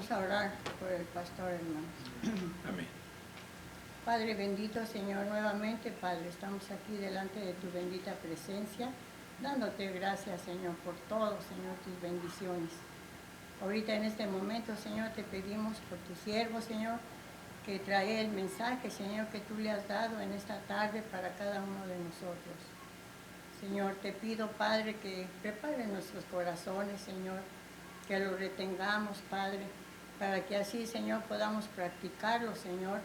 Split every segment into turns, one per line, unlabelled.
Vamos a orar por el pastor, hermanos.
Amén.
Padre bendito, Señor, nuevamente, Padre, estamos aquí delante de tu bendita presencia, dándote gracias, Señor, por todo, Señor, tus bendiciones. Ahorita en este momento, Señor, te pedimos por tu siervo, Señor, que trae el mensaje, Señor, que tú le has dado en esta tarde para cada uno de nosotros. Señor, te pido, Padre, que prepare nuestros corazones, Señor, que lo retengamos, Padre, para que así, Señor, podamos practicarlo, Señor,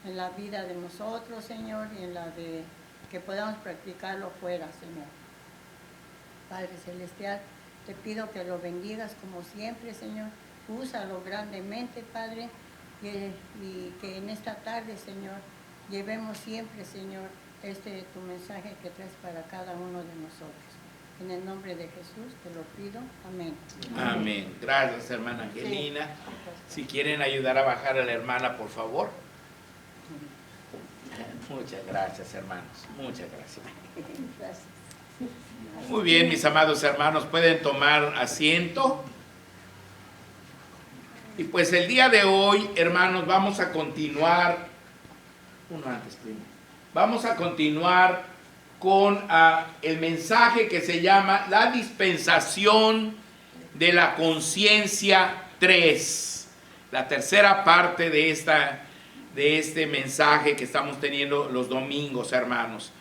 en la vida de nosotros, Señor, y en la de que podamos practicarlo fuera, Señor. Padre Celestial, te pido que lo bendigas como siempre, Señor. Úsalo grandemente, Padre, y que en esta tarde, Señor, llevemos siempre, Señor, tu mensaje que traes para cada uno de nosotros. En el nombre de Jesús te lo pido. Amén.
Amén. Gracias, hermana Angelina. Si quieren ayudar a bajar a la hermana, por favor. Muchas gracias, hermanos. Muchas gracias.
Gracias.
Muy bien, mis amados hermanos, pueden tomar asiento. Y pues el día de hoy, hermanos, vamos a continuar. Vamos a continuar con el mensaje que se llama La dispensación de la conciencia 3. La tercera parte de este mensaje que estamos teniendo los domingos, hermanos.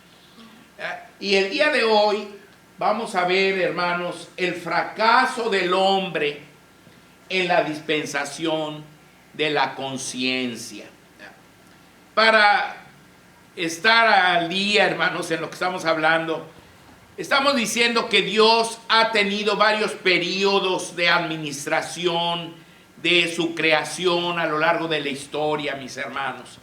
Y el día de hoy vamos a ver, hermanos, el fracaso del hombre en la dispensación de la conciencia. Para estar al día, hermanos, en lo que estamos hablando, estamos diciendo que Dios ha tenido varios periodos de administración de su creación a lo largo de la historia, mis hermanos.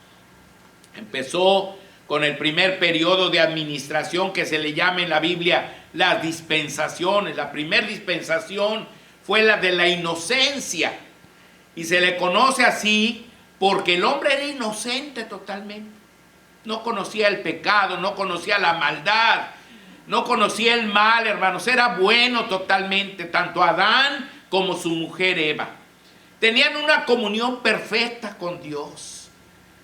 Empezó con el primer periodo de administración que se le llama en la Biblia las dispensaciones. La primera dispensación fue la de la inocencia y se le conoce así porque el hombre era inocente totalmente. No conocía el pecado, no conocía la maldad, no conocía el mal, hermanos. Era bueno totalmente, tanto Adán como su mujer Eva. Tenían una comunión perfecta con Dios.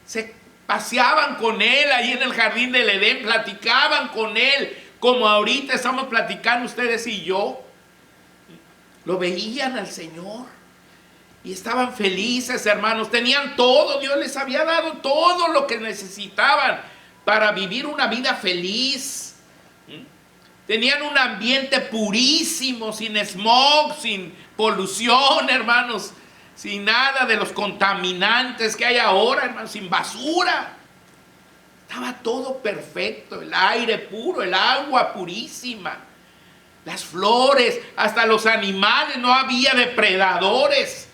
Se paseaban con Él ahí en el jardín del Edén, platicaban con Él, como ahorita estamos platicando ustedes y yo. Lo veían al Señor y estaban felices, hermanos. Tenían todo, Dios les había dado todo lo que necesitaban para vivir una vida feliz. Tenían un ambiente purísimo, sin smog, sin polución, hermanos, sin nada de los contaminantes que hay ahora, hermanos, sin basura. Estaba todo perfecto, el aire puro, el agua purísima, las flores, hasta los animales, no había depredadores.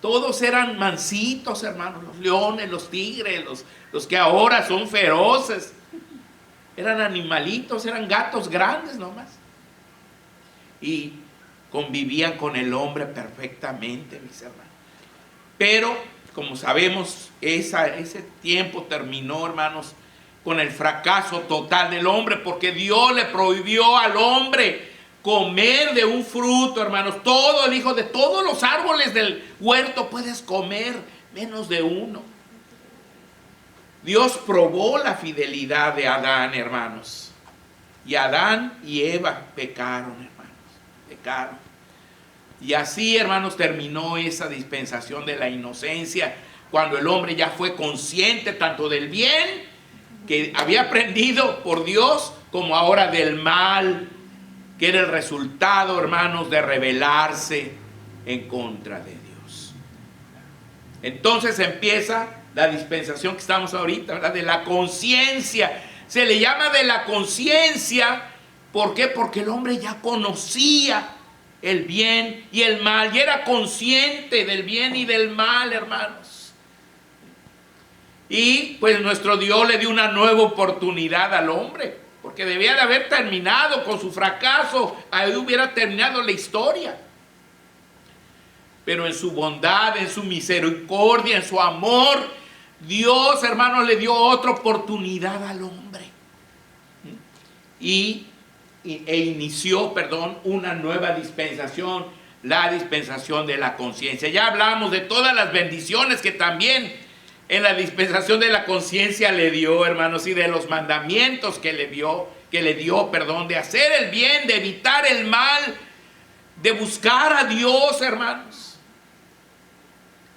Todos eran mansitos, hermanos, los leones, los tigres, los que ahora son feroces. Eran animalitos, eran gatos grandes nomás. Y convivían con el hombre perfectamente, mis hermanos. Pero, como sabemos, ese tiempo terminó, hermanos, con el fracaso total del hombre, porque Dios le prohibió al hombre comer de un fruto, hermanos. Todo, el hijo de todos los árboles del huerto puedes comer, menos de uno. Dios probó la fidelidad de Adán, hermanos. Y Adán y Eva pecaron, hermanos. Pecaron. Y así, hermanos, terminó esa dispensación de la inocencia, cuando el hombre ya fue consciente tanto del bien que había aprendido por Dios, como ahora del mal, que era el resultado, hermanos, de rebelarse en contra de Dios. Entonces empieza la dispensación que estamos ahorita, ¿verdad? De la conciencia. Se le llama de la conciencia, ¿por qué? Porque el hombre ya conocía el bien y el mal, y era consciente del bien y del mal, hermanos. Y pues nuestro Dios le dio una nueva oportunidad al hombre, porque debía de haber terminado con su fracaso, ahí hubiera terminado la historia. Pero en su bondad, en su misericordia, en su amor, Dios, hermanos, le dio otra oportunidad al hombre. E inició, una nueva dispensación, la dispensación de la conciencia. Ya hablamos de todas las bendiciones que también en la dispensación de la conciencia le dio, hermanos, y de los mandamientos que le dio, de hacer el bien, de evitar el mal, de buscar a Dios, hermanos.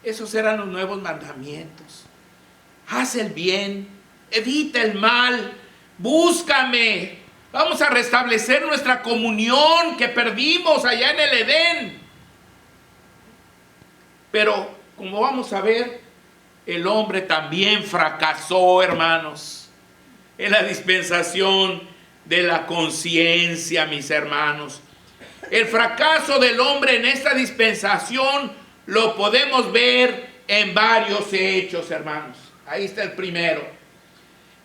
Esos eran los nuevos mandamientos. Haz el bien, evita el mal, búscame. Vamos a restablecer nuestra comunión que perdimos allá en el Edén. Pero, como vamos a ver, el hombre también fracasó, hermanos, en la dispensación de la conciencia, mis hermanos. El fracaso del hombre en esta dispensación lo podemos ver en varios hechos, hermanos. Ahí está el primero.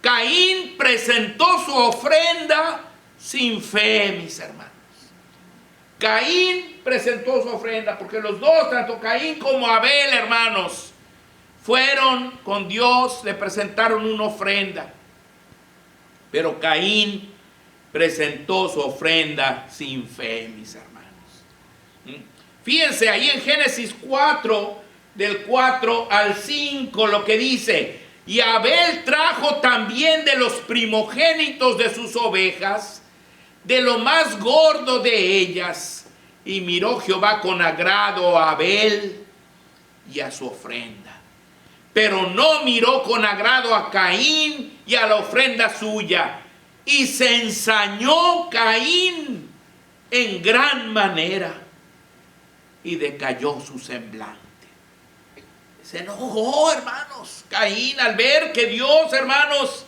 Caín presentó su ofrenda sin fe, mis hermanos. Caín presentó su ofrenda, porque los dos, tanto Caín como Abel, hermanos, fueron con Dios, le presentaron una ofrenda. Pero Caín presentó su ofrenda sin fe, mis hermanos. Fíjense ahí en Génesis 4, del 4 al 5, lo que dice: y Abel trajo también de los primogénitos de sus ovejas, de lo más gordo de ellas, y miró Jehová con agrado a Abel y a su ofrenda, pero no miró con agrado a Caín y a la ofrenda suya, y se ensañó Caín en gran manera, y decayó su semblante. Se enojó, hermanos, Caín, al ver que Dios, hermanos,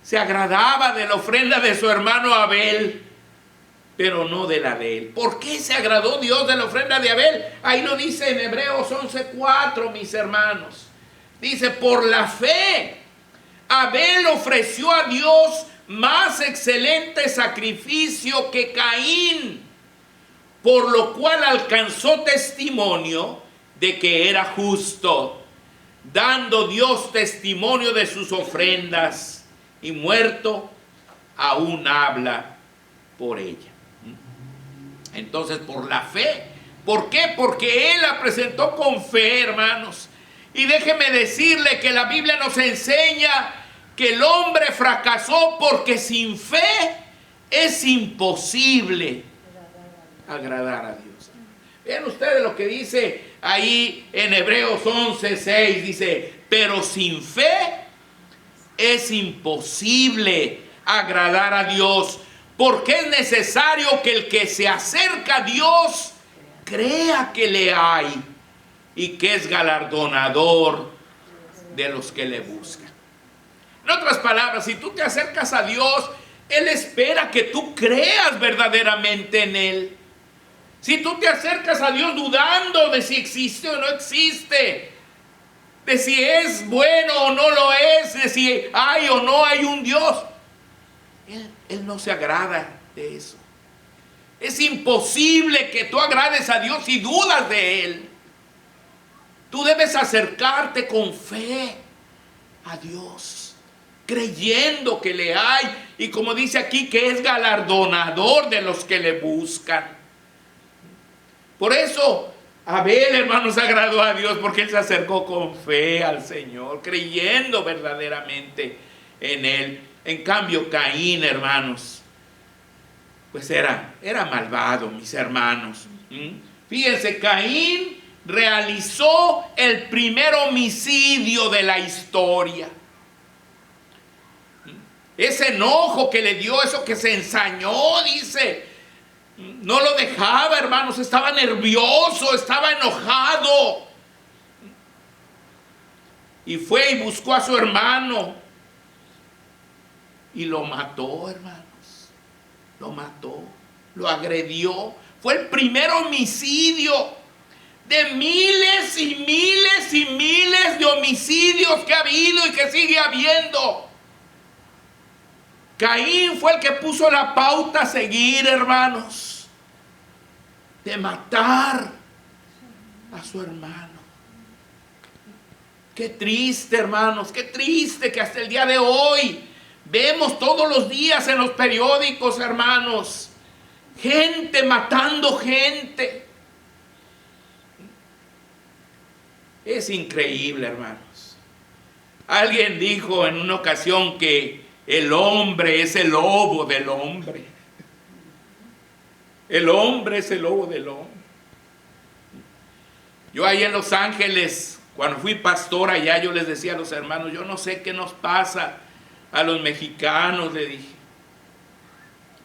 se agradaba de la ofrenda de su hermano Abel, pero no de la de él. ¿Por qué se agradó Dios de la ofrenda de Abel? Ahí lo dice en Hebreos 11:4, mis hermanos. Dice: por la fe, Abel ofreció a Dios más excelente sacrificio que Caín, por lo cual alcanzó testimonio de que era justo, dando Dios testimonio de sus ofrendas, y muerto aún habla por ella. Entonces, por la fe. ¿Por qué? Porque él la presentó con fe, hermanos. Y déjeme decirle que la Biblia nos enseña que el hombre fracasó porque sin fe es imposible agradar a Dios. Vean ustedes lo que dice ahí en Hebreos 11:6. Dice: pero sin fe es imposible agradar a Dios, porque es necesario que el que se acerca a Dios crea que le hay y que es galardonador de los que le buscan. En otras palabras, si tú te acercas a Dios, Él espera que tú creas verdaderamente en Él. Si tú te acercas a Dios dudando de si existe o no existe, de si es bueno o no lo es, de si hay o no hay un Dios, Él no se agrada de eso. Es imposible que tú agrades a Dios si dudas de Él. Tú debes acercarte con fe a Dios, creyendo que le hay, y como dice aquí, que es galardonador de los que le buscan. Por eso Abel, hermanos, agradó a Dios, porque él se acercó con fe al Señor, creyendo verdaderamente en Él. En cambio, Caín, hermanos, pues era malvado, mis hermanos. Fíjense, Caín realizó el primer homicidio de la historia. Ese enojo que le dio, eso que se ensañó, dice, no lo dejaba, hermanos, estaba nervioso, estaba enojado. Y fue y buscó a su hermano y lo mató, hermanos. Lo mató, lo agredió. Fue el primer homicidio de miles y miles y miles de homicidios que ha habido y que sigue habiendo. Caín fue el que puso la pauta a seguir, hermanos, de matar a su hermano. Qué triste, hermanos, qué triste que hasta el día de hoy vemos todos los días en los periódicos, hermanos, gente matando gente. Es increíble, hermanos. Alguien dijo en una ocasión que el hombre es el lobo del hombre. El hombre es el lobo del hombre. Yo ahí en Los Ángeles, cuando fui pastor allá, yo les decía a los hermanos, yo no sé qué nos pasa a los mexicanos, le dije.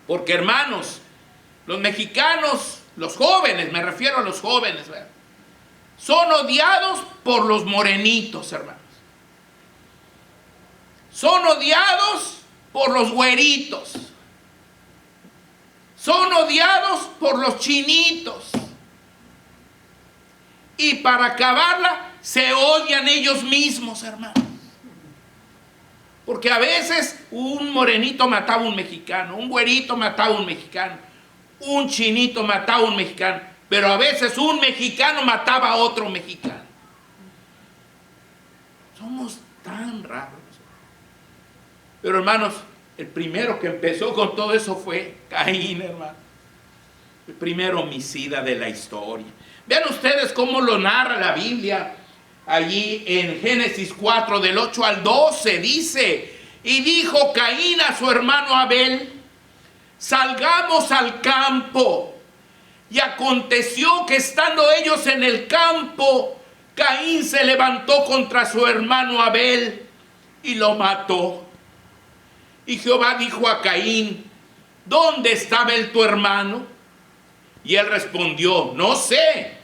Porque, hermanos, los mexicanos, los jóvenes, me refiero a los jóvenes, ¿verdad?, son odiados por los morenitos, hermanos. Son odiados por los güeritos. Son odiados por los chinitos. Y para acabarla, se odian ellos mismos, hermanos. Porque a veces un morenito mataba a un mexicano, un güerito mataba a un mexicano, un chinito mataba a un mexicano, pero a veces un mexicano mataba a otro mexicano. Somos tan raros. Pero, hermanos, el primero que empezó con todo eso fue Caín, hermano. El primer homicida de la historia. Vean ustedes cómo lo narra la Biblia. Allí en Génesis 4, del 8 al 12, dice: y dijo Caín a su hermano Abel: salgamos al campo. Y aconteció que estando ellos en el campo, Caín se levantó contra su hermano Abel y lo mató. Y Jehová dijo a Caín: ¿dónde está Abel tu hermano? Y él respondió: no sé,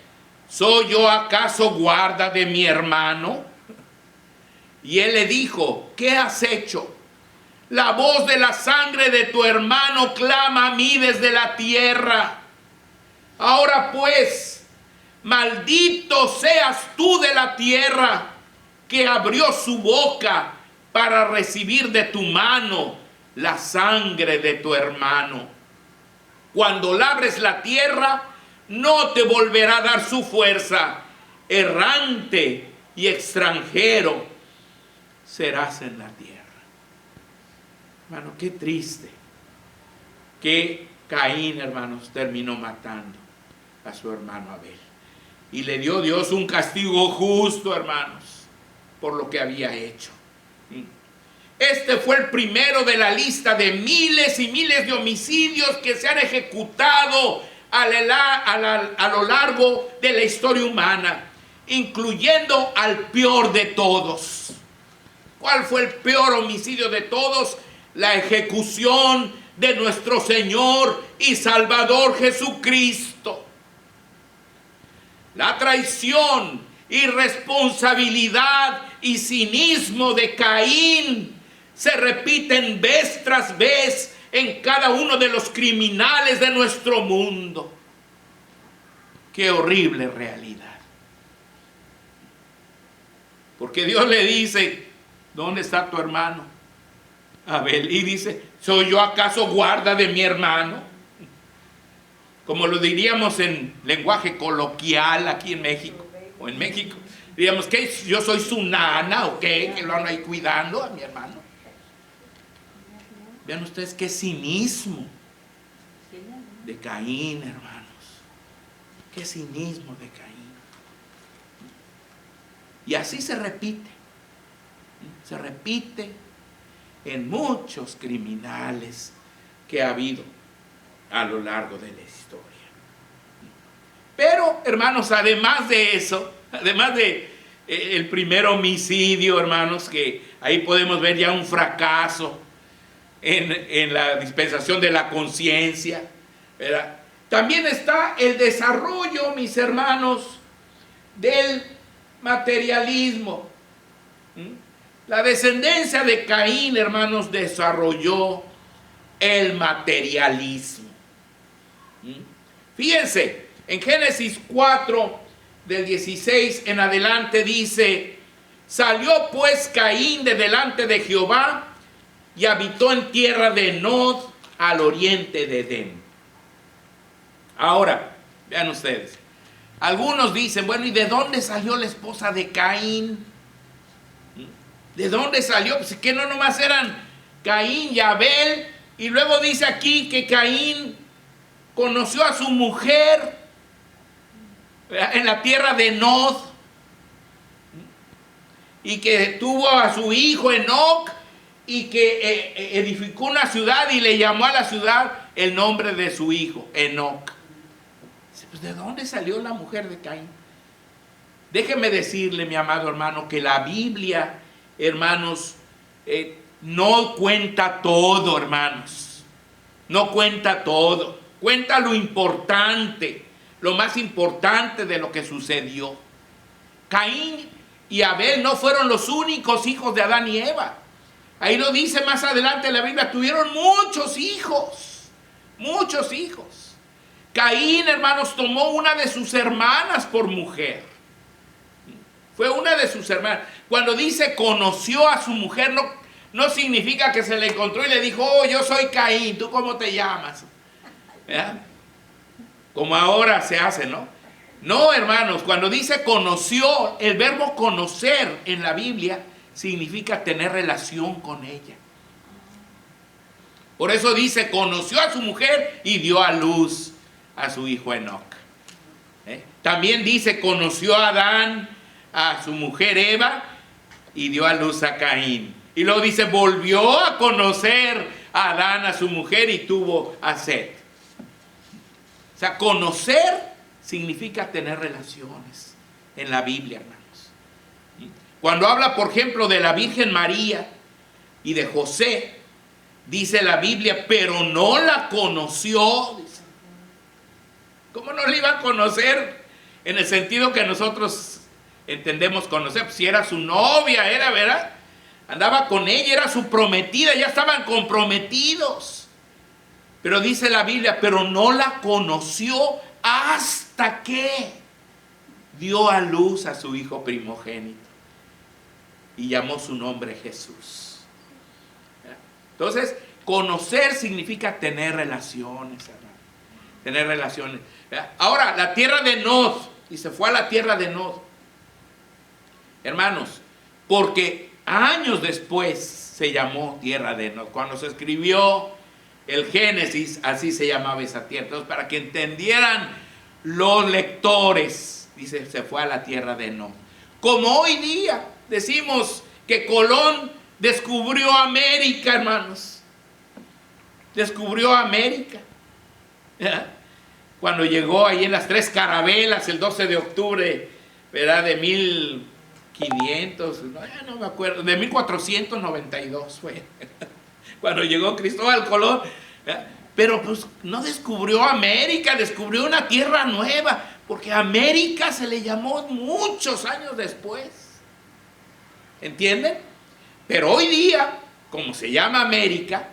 ¿soy yo acaso guarda de mi hermano? Y él le dijo: ¿qué has hecho? La voz de la sangre de tu hermano clama a mí desde la tierra. Ahora pues, maldito seas tú de la tierra, que abrió su boca para recibir de tu mano la sangre de tu hermano. Cuando labres la tierra, no te volverá a dar su fuerza. Errante y extranjero serás en la tierra. Hermano, qué triste que Caín, hermanos, terminó matando a su hermano Abel. Y le dio Dios un castigo justo, hermanos, por lo que había hecho. Este fue el primero de la lista de miles y miles de homicidios que se han ejecutado a lo largo de la historia humana, incluyendo al peor de todos. ¿Cuál fue el peor homicidio de todos? La ejecución de nuestro Señor y Salvador Jesucristo. La traición, irresponsabilidad y cinismo de Caín se repiten vez tras vez en cada uno de los criminales de nuestro mundo. Qué horrible realidad. Porque Dios le dice: ¿dónde está tu hermano Abel? Y dice: ¿soy yo acaso guarda de mi hermano? Como lo diríamos en lenguaje coloquial aquí en México, o en México, diríamos que yo soy su nana o qué, que lo ando ahí cuidando a mi hermano. Vean ustedes qué cinismo de Caín, hermanos. Qué cinismo de Caín. Y así se repite. Se repite en muchos criminales que ha habido a lo largo de la historia. Pero, hermanos, además de eso, además de el primer homicidio, hermanos, que ahí podemos ver ya un fracaso en la dispensación de la conciencia, ¿verdad? También está el desarrollo, mis hermanos, del materialismo. La descendencia de Caín, hermanos, desarrolló el materialismo. Fíjense, en Génesis 4, del 16 en adelante dice: salió pues Caín de delante de Jehová y habitó en tierra de Nod, al oriente de Edén. Ahora, vean ustedes, algunos dicen: bueno, ¿y de dónde salió la esposa de Caín? ¿De dónde salió? Pues que no nomás eran Caín y Abel. Y luego dice aquí que Caín conoció a su mujer en la tierra de Nod. y que tuvo a su hijo Enoc y que edificó una ciudad y le llamó a la ciudad el nombre de su hijo, Enoc. Pues, ¿de dónde salió la mujer de Caín? Déjeme decirle, mi amado hermano, que la Biblia, hermanos, no cuenta todo, hermanos. No cuenta todo. Cuenta lo importante, lo más importante de lo que sucedió. Caín y Abel no fueron los únicos hijos de Adán y Eva. Ahí lo dice más adelante en la Biblia, tuvieron muchos hijos. Muchos hijos. Caín, hermanos, tomó una de sus hermanas por mujer. Fue una de sus hermanas. Cuando dice conoció a su mujer, no significa que se le encontró y le dijo, oh, yo soy Caín, ¿tú cómo te llamas? ¿Verdad? Como ahora se hace, ¿no? No, hermanos, cuando dice conoció, el verbo conocer en la Biblia significa tener relación con ella. Por eso dice, conoció a su mujer y dio a luz a su hijo Enoc. También dice, conoció a Adán, a su mujer Eva, y dio a luz a Caín. Y luego dice, volvió a conocer a Adán, a su mujer, y tuvo a Set. O sea, conocer significa tener relaciones en la Biblia, hermanos. Cuando habla, por ejemplo, de la Virgen María y de José, dice la Biblia, pero no la conoció. Dice. ¿Cómo no la iba a conocer? En el sentido que nosotros entendemos conocer, pues si era su novia, era, ¿verdad? Andaba con ella, era su prometida, ya estaban comprometidos. Pero dice la Biblia, pero no la conoció hasta que dio a luz a su hijo primogénito y llamó su nombre Jesús. Entonces, conocer significa tener relaciones, hermano. Tener relaciones. Ahora, la tierra de Nod, y se fue a la tierra de Nod. Hermanos, porque años después se llamó tierra de Nod. Cuando se escribió el Génesis, así se llamaba esa tierra. Entonces, para que entendieran los lectores, dice, se fue a la tierra de Nod. Como hoy día decimos que Colón descubrió América, hermanos. Descubrió América. ¿Ya? Cuando llegó ahí en las 3 carabelas, el 12 de octubre, ¿verdad? De 1500, no me acuerdo, de 1492 fue. Cuando llegó Cristóbal Colón. ¿Ya? Pero pues no descubrió América, descubrió una tierra nueva, porque América se le llamó muchos años después. ¿Entienden? Pero hoy día, como se llama América,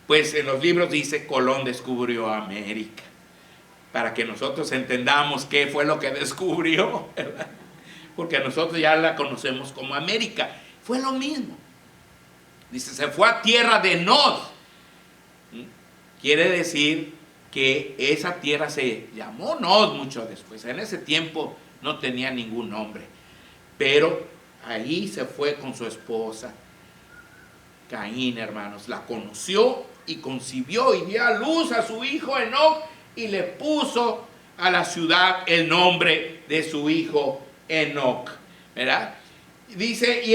pues en los libros dice Colón descubrió América. Para que nosotros entendamos qué fue lo que descubrió, ¿verdad? Porque nosotros ya la conocemos como América. Fue lo mismo. Dice, se fue a tierra de Nod. Quiere decir que esa tierra se llamó Nod mucho después. En ese tiempo no tenía ningún nombre. Pero ahí se fue con su esposa Caín, hermanos. La conoció y concibió y dio a luz a su hijo Enoc y le puso a la ciudad el nombre de su hijo Enoc. ¿Verdad? Dice, y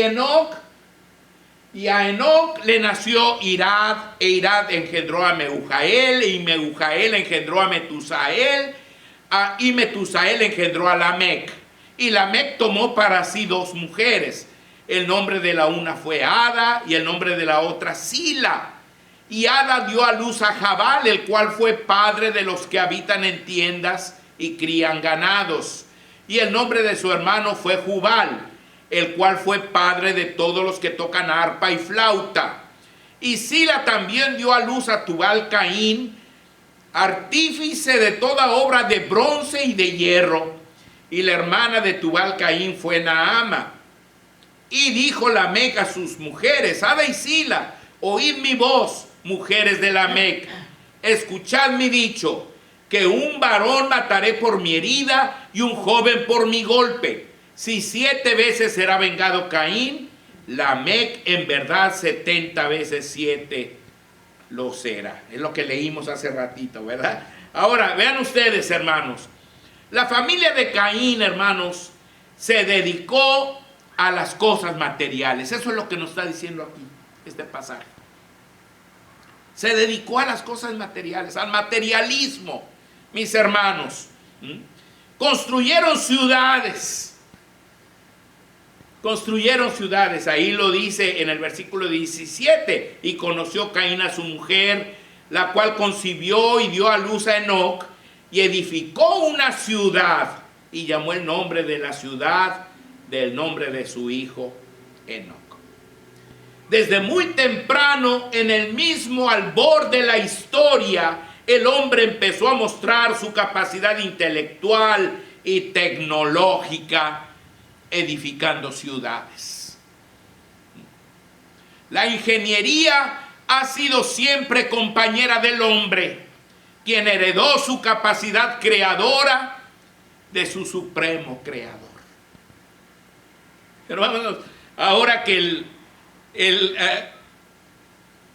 a Enoc le nació Irad, e Irad engendró a Mehujael, y Mehujael engendró a Metusael, y Metusael engendró a Lamec. Y Lamec tomó para sí 2 mujeres. El nombre de la una fue Ada, y el nombre de la otra Sila. Y Ada dio a luz a Jabal, el cual fue padre de los que habitan en tiendas y crían ganados. Y el nombre de su hermano fue Jubal, el cual fue padre de todos los que tocan arpa y flauta. Y Sila también dio a luz a Tubal Caín, artífice de toda obra de bronce y de hierro. Y la hermana de Tubal Caín fue Naama. Y dijo Lamec a sus mujeres, Ada y Sila, oíd mi voz, mujeres de Lamec, escuchad mi dicho, que un varón mataré por mi herida y un joven por mi golpe. Si 7 veces será vengado Caín, Lamec en verdad 70 veces 7 lo será. Es lo que leímos hace ratito, ¿verdad? Ahora, vean ustedes, hermanos. La familia de Caín, hermanos, se dedicó a las cosas materiales. Eso es lo que nos está diciendo aquí este pasaje. Se dedicó a las cosas materiales, al materialismo, mis hermanos. Construyeron ciudades. Construyeron ciudades. Ahí lo dice en el versículo 17. Y conoció Caín a su mujer, la cual concibió y dio a luz a Enoc, y edificó una ciudad, y llamó el nombre de la ciudad del nombre de su hijo Enoc. Desde muy temprano, en el mismo albor de la historia, el hombre empezó a mostrar su capacidad intelectual y tecnológica, edificando ciudades. La ingeniería ha sido siempre compañera del hombre, quien heredó su capacidad creadora de su supremo creador. Hermanos, ahora que el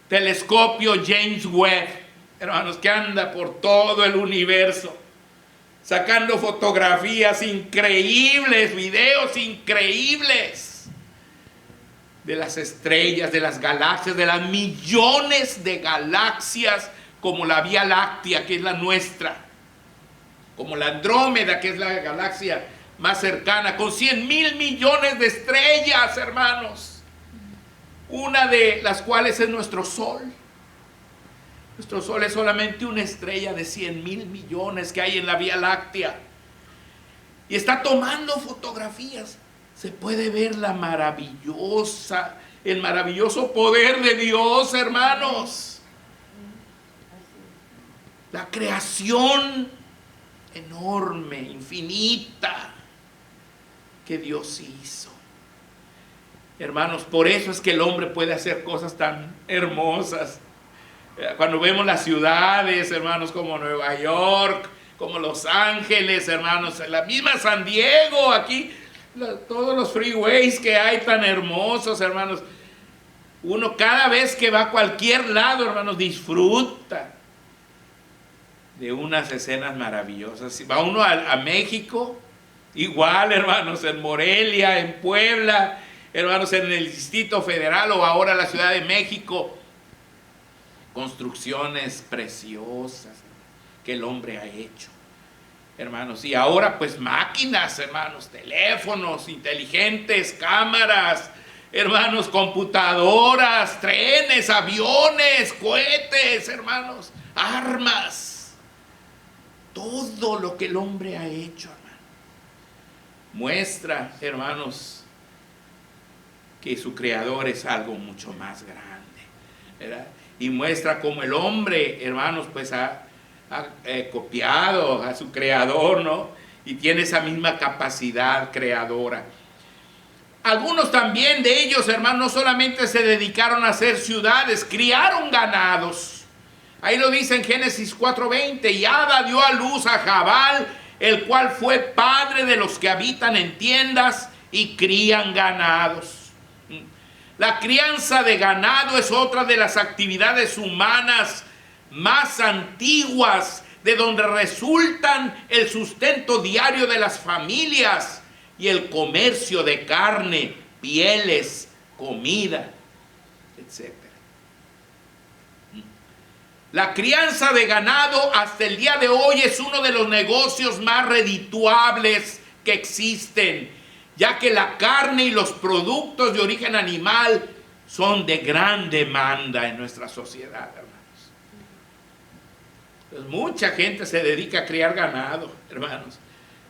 telescopio James Webb, hermanos, que anda por todo el universo, sacando fotografías increíbles, videos increíbles de las estrellas, de las galaxias, de las millones de galaxias, como la Vía Láctea, que es la nuestra, como la Andrómeda, que es la galaxia más cercana, con 100,000 millones de estrellas, hermanos. Una de las cuales es nuestro Sol. Nuestro Sol es solamente una estrella de 100,000 millones que hay en la Vía Láctea. Y está tomando fotografías. Se puede ver el maravilloso poder de Dios, hermanos. La creación enorme, infinita, que Dios hizo. Hermanos, por eso es que el hombre puede hacer cosas tan hermosas. Cuando vemos las ciudades, hermanos, como Nueva York, como Los Ángeles, hermanos, la misma San Diego, aquí, todos los freeways que hay tan hermosos, hermanos. Uno cada vez que va a cualquier lado, hermanos, disfruta de unas escenas maravillosas. Si va uno a México, igual, hermanos, en Morelia, en Puebla, hermanos, en el Distrito Federal o ahora la Ciudad de México, construcciones preciosas que el hombre ha hecho, hermanos. Y ahora pues máquinas, hermanos, teléfonos inteligentes, cámaras, hermanos, computadoras, trenes, aviones, cohetes, hermanos, armas. Todo lo que el hombre ha hecho, hermano, muestra, hermanos, que su creador es algo mucho más grande, ¿verdad? Y muestra cómo el hombre, hermanos, pues ha copiado a su creador, ¿no? Y tiene esa misma capacidad creadora. Algunos también de ellos, hermanos, no solamente se dedicaron a hacer ciudades, criaron ganados. Ahí lo dice en Génesis 4:20, y Ada dio a luz a Jabal, el cual fue padre de los que habitan en tiendas y crían ganados. La crianza de ganado es otra de las actividades humanas más antiguas, de donde resultan el sustento diario de las familias y el comercio de carne, pieles, comida, etc. La crianza de ganado hasta el día de hoy es uno de los negocios más redituables que existen, ya que la carne y los productos de origen animal son de gran demanda en nuestra sociedad, hermanos. Pues mucha gente se dedica a criar ganado, hermanos,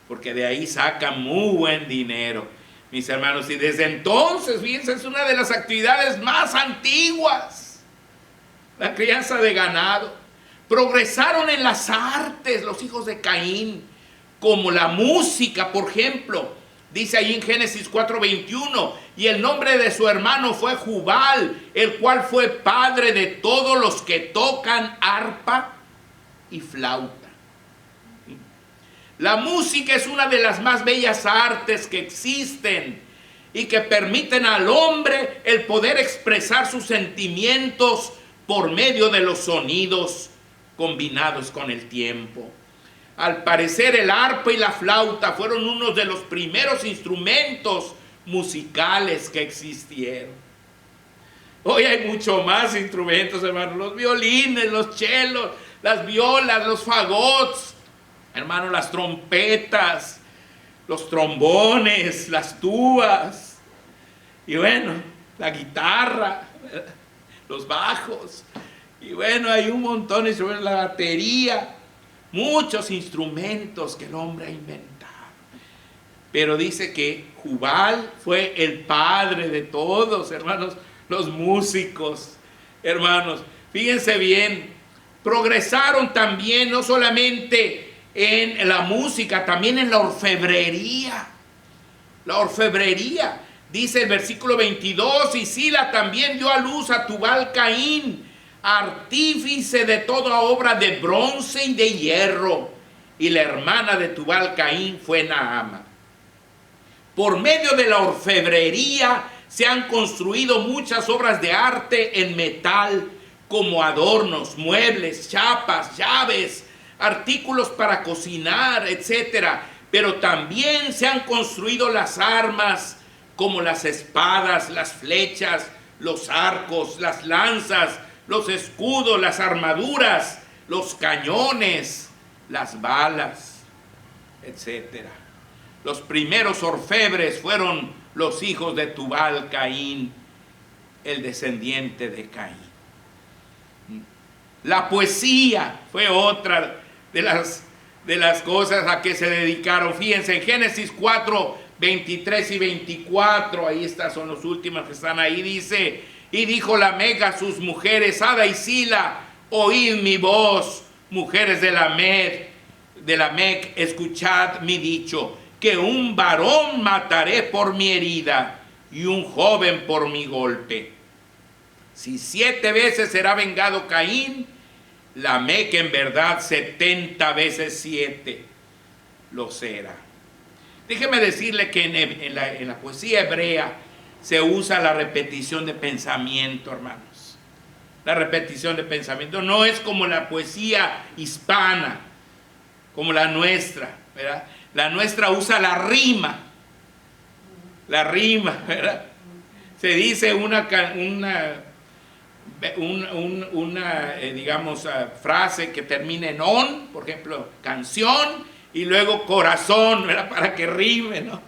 porque de ahí sacan muy buen dinero, mis hermanos. Y desde entonces, fíjense, es una de las actividades más antiguas, la crianza de ganado. Progresaron en las artes los hijos de Caín, como la música, por ejemplo. Dice ahí en Génesis 4:21, y el nombre de su hermano fue Jubal, el cual fue padre de todos los que tocan arpa y flauta. La música es una de las más bellas artes que existen y que permiten al hombre el poder expresar sus sentimientos por medio de los sonidos combinados con el tiempo. Al parecer el arpa y la flauta fueron unos de los primeros instrumentos musicales que existieron. Hoy hay mucho más instrumentos, hermanos, los violines, los chelos, las violas, los fagots, hermanos, las trompetas, los trombones, las tubas, y bueno, la guitarra, los bajos, y bueno, hay un montón de instrumentos, la batería, muchos instrumentos que el hombre ha inventado. Pero dice que Jubal fue el padre de todos, hermanos, los músicos, hermanos. Fíjense bien, progresaron también, no solamente en la música, también en la orfebrería. La orfebrería, dice el versículo 22, y Sila también dio a luz a Tubal Caín, artífice de toda obra de bronce y de hierro, y la hermana de Tubal Caín fue Naama. Por medio de la orfebrería se han construido muchas obras de arte en metal, como adornos, muebles, chapas, llaves, artículos para cocinar, etc. Pero también se han construido las armas, como las espadas, las flechas, los arcos, las lanzas, los escudos, las armaduras, los cañones, las balas, etc. Los primeros orfebres fueron los hijos de Tubal Caín, el descendiente de Caín. La poesía fue otra de las cosas a que se dedicaron. Fíjense, en Génesis 4, 23 y 24, ahí están, son los últimos que están ahí, dice: y dijo Lamec a sus mujeres, Ada y Sila, oíd mi voz, mujeres de Lamec, escuchad mi dicho, que un varón mataré por mi herida y un joven por mi golpe. Si 7 veces será vengado Caín, Lamec en verdad 70 veces 7 lo será. Déjeme decirle que en la poesía hebrea se usa la repetición de pensamiento, hermanos. La repetición de pensamiento no es como la poesía hispana, como la nuestra, ¿verdad? La nuestra usa la rima, ¿verdad? Se dice una frase que termina en on, por ejemplo, canción, y luego corazón, ¿verdad? Para que rime, ¿no?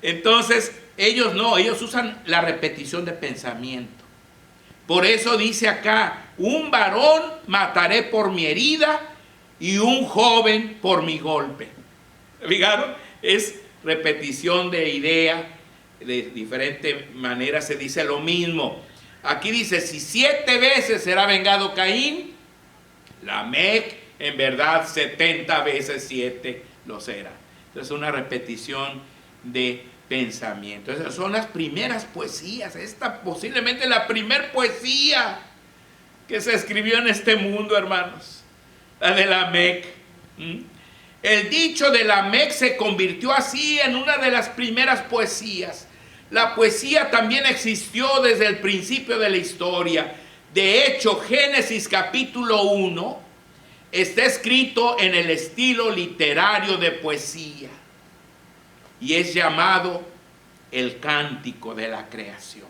Entonces, ellos no, ellos usan la repetición de pensamiento. Por eso dice acá, un varón mataré por mi herida y un joven por mi golpe. ¿Fijaron? Es repetición de idea, de diferente manera se dice lo mismo. Aquí dice, si 7 veces será vengado Caín, Lamec en verdad 70 veces 7 lo será. Entonces una repetición de pensamiento. Esas son las primeras poesías. Esta posiblemente la primer poesía que se escribió en este mundo, hermanos. La de Lamec. El dicho de Lamec se convirtió así en una de las primeras poesías. La poesía también existió desde el principio de la historia. De hecho, Génesis capítulo 1 está escrito en el estilo literario de poesía y es llamado el cántico de la creación.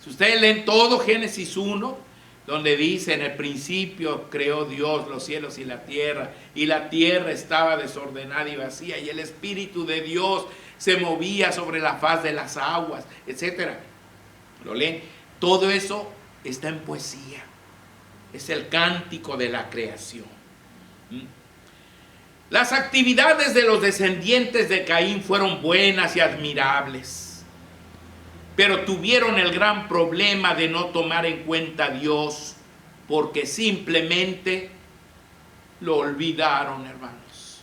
Si ustedes leen todo Génesis 1, donde dice, en el principio creó Dios los cielos y la tierra estaba desordenada y vacía, y el Espíritu de Dios se movía sobre la faz de las aguas, etc. ¿Lo leen? Todo eso está en poesía. Es el cántico de la creación. Las actividades de los descendientes de Caín fueron buenas y admirables, pero tuvieron el gran problema de no tomar en cuenta a Dios, porque simplemente lo olvidaron, hermanos.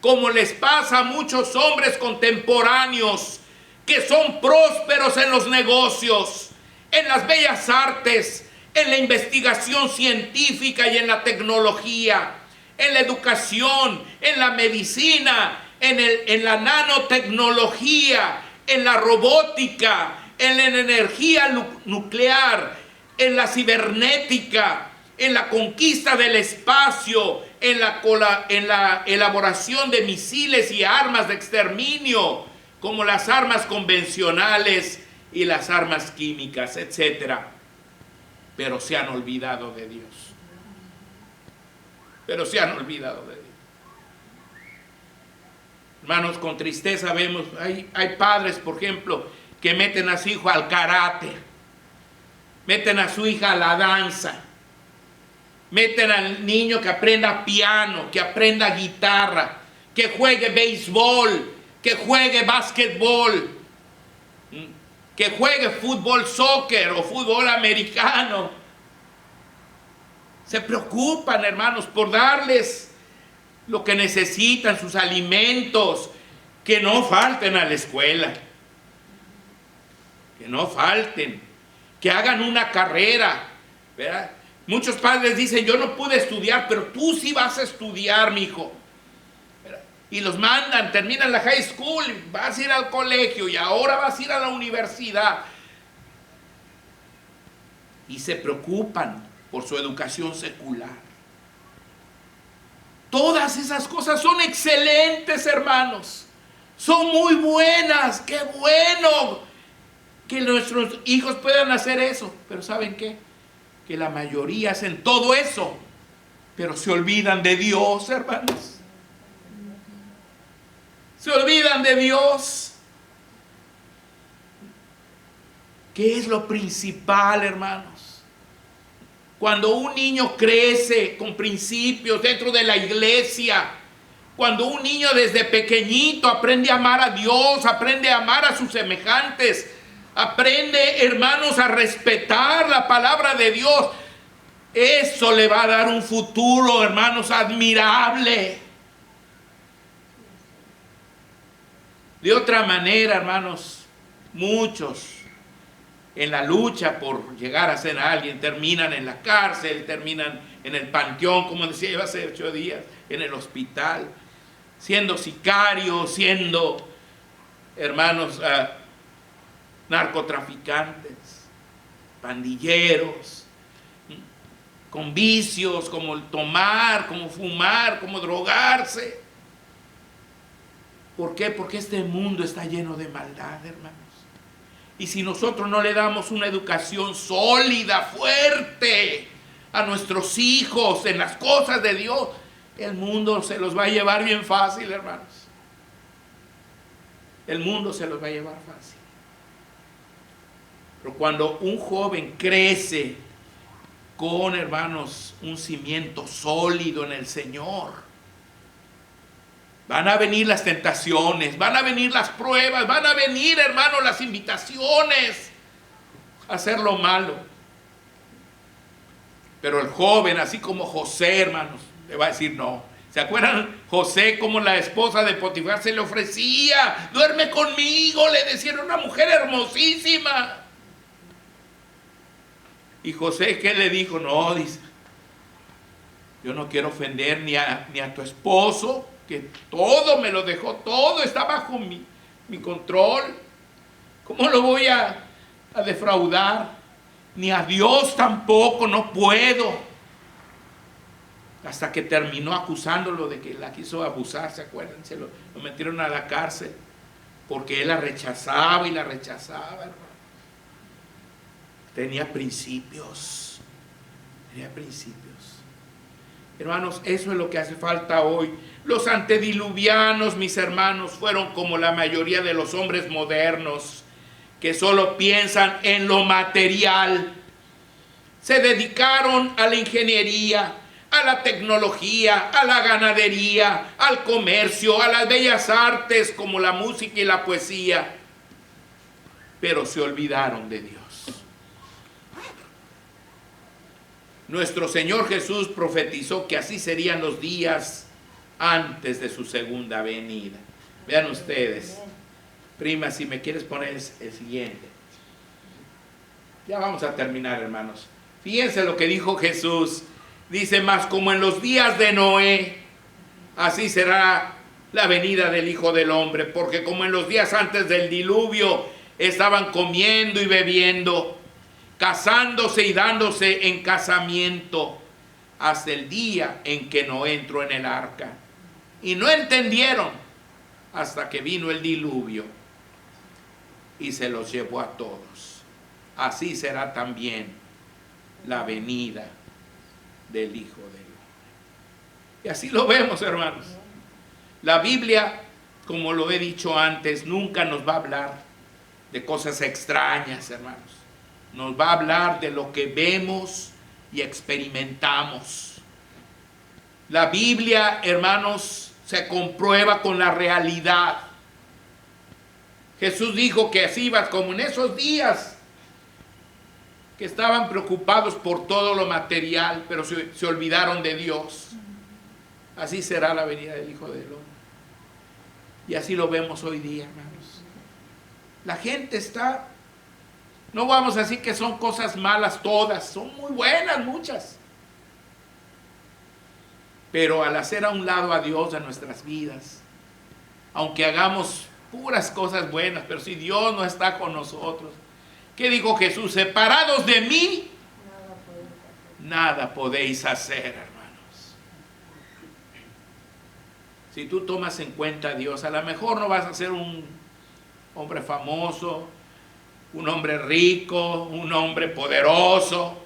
Como les pasa a muchos hombres contemporáneos que son prósperos en los negocios, en las bellas artes, en la investigación científica y en la tecnología, en la educación, en la medicina, en la nanotecnología, en la robótica, en la energía nuclear, en la cibernética, en la conquista del espacio, en la elaboración de misiles y armas de exterminio, como las armas convencionales y las armas químicas, etc. Pero se han olvidado de Dios. Pero se han olvidado de Dios. Hermanos, con tristeza vemos, hay padres, por ejemplo, que meten a su hijo al karate, meten a su hija a la danza, meten al niño que aprenda piano, que aprenda guitarra, que juegue béisbol, que juegue básquetbol, que juegue fútbol, soccer o fútbol americano. Se preocupan, hermanos, por darles lo que necesitan, sus alimentos, que no falten a la escuela, que no falten, que hagan una carrera, ¿verdad? Muchos padres dicen, yo no pude estudiar, pero tú sí vas a estudiar, mi hijo. Y los mandan, terminan la high school, vas a ir al colegio y ahora vas a ir a la universidad. Y se preocupan por su educación secular. Todas esas cosas son excelentes, hermanos. Son muy buenas. Qué bueno que nuestros hijos puedan hacer eso. Pero ¿saben qué? Que la mayoría hacen todo eso, pero se olvidan de Dios, hermanos. Se olvidan de Dios. ¿Qué es lo principal, hermanos? Cuando un niño crece con principios dentro de la iglesia, cuando un niño desde pequeñito aprende a amar a Dios, aprende a amar a sus semejantes, aprende, hermanos, a respetar la palabra de Dios, eso le va a dar un futuro, hermanos, admirable. De otra manera, hermanos, muchos en la lucha por llegar a ser alguien terminan en la cárcel, terminan en el panteón, como decía yo hace 8 días, en el hospital, siendo sicarios, siendo, hermanos, narcotraficantes, pandilleros, con vicios como el tomar, como fumar, como drogarse. ¿Por qué? Porque este mundo está lleno de maldad, hermanos. Y si nosotros no le damos una educación sólida, fuerte a nuestros hijos en las cosas de Dios, el mundo se los va a llevar bien fácil, hermanos. El mundo se los va a llevar fácil. Pero cuando un joven crece con, hermanos, un cimiento sólido en el Señor, van a venir las tentaciones, van a venir las pruebas, van a venir, hermanos, las invitaciones a hacer lo malo. Pero el joven, así como José, hermanos, le va a decir no. ¿Se acuerdan José como la esposa de Potifar se le ofrecía? Duerme conmigo, le decía, era una mujer hermosísima. Y José, ¿qué le dijo? No, dice, yo no quiero ofender ni a tu esposo, que todo me lo dejó, todo está bajo mi control. ¿Cómo lo voy a defraudar? Ni a Dios tampoco, no puedo. Hasta que terminó acusándolo de que la quiso abusar, ¿se acuerdan? Lo metieron a la cárcel porque él la rechazaba y la rechazaba, hermano. Tenía principios. Tenía principios. Hermanos, eso es lo que hace falta hoy. Los antediluvianos, mis hermanos, fueron como la mayoría de los hombres modernos, que solo piensan en lo material. Se dedicaron a la ingeniería, a la tecnología, a la ganadería, al comercio, a las bellas artes como la música y la poesía, pero se olvidaron de Dios. Nuestro Señor Jesús profetizó que así serían los días antes de su segunda venida. Vean ustedes. Prima, si me quieres poner el siguiente. Ya vamos a terminar, hermanos. Fíjense lo que dijo Jesús. Dice, mas como en los días de Noé, así será la venida del Hijo del Hombre. Porque como en los días antes del diluvio estaban comiendo y bebiendo, casándose y dándose en casamiento, hasta el día en que Noé entró en el arca. Y no entendieron hasta que vino el diluvio y se los llevó a todos. Así será también la venida del Hijo del Hombre. Y así lo vemos, hermanos. La Biblia, como lo he dicho antes, nunca nos va a hablar de cosas extrañas, hermanos. Nos va a hablar de lo que vemos y experimentamos. La Biblia, hermanos, se comprueba con la realidad. Jesús dijo que así iba, como en esos días que estaban preocupados por todo lo material, pero se olvidaron de Dios. Así será la venida del Hijo del Hombre. Y así lo vemos hoy día, hermanos. La gente está, no vamos a decir que son cosas malas todas, son muy buenas muchas. Pero al hacer a un lado a Dios en nuestras vidas, aunque hagamos puras cosas buenas, pero si Dios no está con nosotros, ¿qué dijo Jesús? Separados de mí, nada podéis hacer, hermanos. Si tú tomas en cuenta a Dios, a lo mejor no vas a ser un hombre famoso, un hombre rico, un hombre poderoso,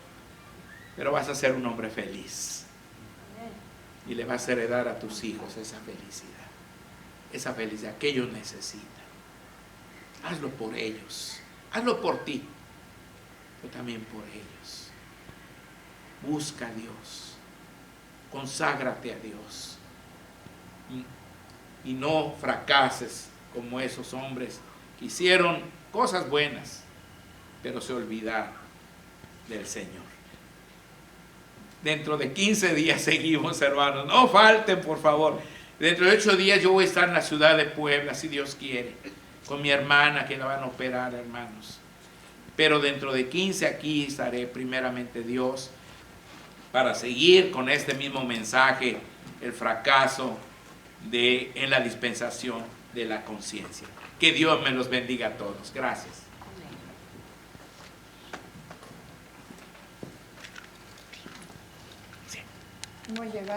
pero vas a ser un hombre feliz. Y le vas a heredar a tus hijos esa felicidad que ellos necesitan. Hazlo por ellos, hazlo por ti, pero también por ellos. Busca a Dios, conságrate a Dios y no fracases como esos hombres que hicieron cosas buenas, pero se olvidaron del Señor. Dentro de 15 días seguimos, hermanos. No falten, por favor. Dentro de 8 días yo voy a estar en la ciudad de Puebla, si Dios quiere, con mi hermana que la van a operar, hermanos. Pero dentro de 15 aquí estaré, primeramente Dios, para seguir con este mismo mensaje, el fracaso en la dispensación de la conciencia. Que Dios me los bendiga a todos. Gracias.
Hemos llegado